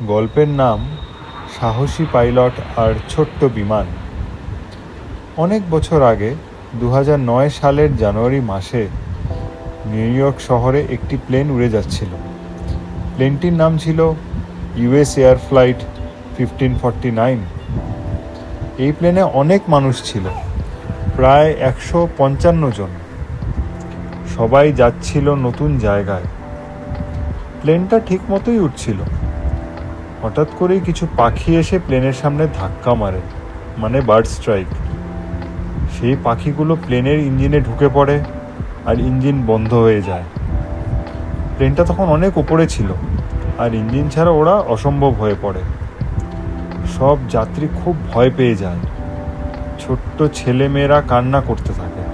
গল্পের নাম সাহসী পাইলট আর ছোট্ট বিমান। অনেক বছর আগে 2009 সালের জানুয়ারি মাসে নিউ ইয়র্ক শহরে একটি প্লেন উড়ে যাচ্ছিল। প্লেনটির নাম ছিল ইউএস এয়ার ফ্লাইট 1549। এই প্লেনে অনেক মানুষ ছিল, প্রায় 155 জন। সবাই যাচ্ছিল নতুন জায়গায়। প্লেনটা ঠিক মতোই উঠছিল। হঠাৎ করেই কিছু পাখি এসে প্লেনের সামনে ধাক্কা মারে, মানে বার্ড স্ট্রাইক। সেই পাখিগুলো প্লেনের ইঞ্জিনে ঢুকে পড়ে আর ইঞ্জিন বন্ধ হয়ে যায়। প্লেনটা তখন অনেক উপরে ছিল আর ইঞ্জিন ছাড়া ওরা অসম্ভব হয়ে পড়ে। সব যাত্রী খুব ভয় পেয়ে যায়। ছোট্ট ছেলে মেয়েরা কান্না করতে থাকে।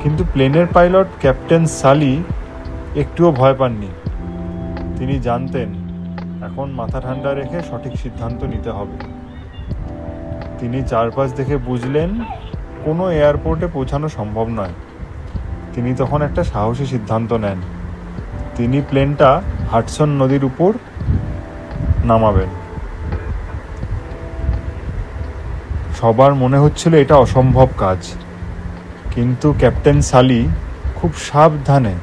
কিন্তু প্লেনের পাইলট ক্যাপ্টেন সালি একটুও ভয় পাননি। তিনি জানতেন এখন মাথা ঠান্ডা রেখে সঠিক সিদ্ধান্ত নিতে হবে। তিনি চারপাশ দেখে বুঝলেন কোনো এয়ারপোর্টে পৌঁছানো সম্ভব নয়। তিনি তখন একটা সাহসী সিদ্ধান্ত নেন। তিনি প্লেনটা হাডসন নদীর উপর নামাবেন। সবার মনে হচ্ছিল এটা অসম্ভব কাজ, কিন্তু ক্যাপ্টেন সালি খুব সাবধানে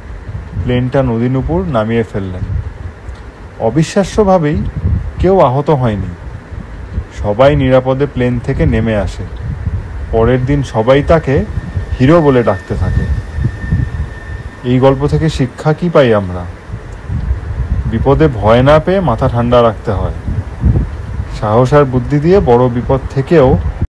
প্লেনটা নদীর উপর নামিয়ে ফেললেন। অবিশ্বাস্যভাবেই কেউ আহত হয়নি। সবাই নিরাপদে প্লেন থেকে নেমে আসে। পরের দিন সবাই তাকে হিরো বলে ডাকতে থাকে। এই গল্প থেকে শিক্ষা কি পাই আমরা? বিপদে ভয় না পেয়ে মাথা ঠান্ডা রাখতে হয়। সাহস আর বুদ্ধি দিয়ে বড় বিপদ থেকেও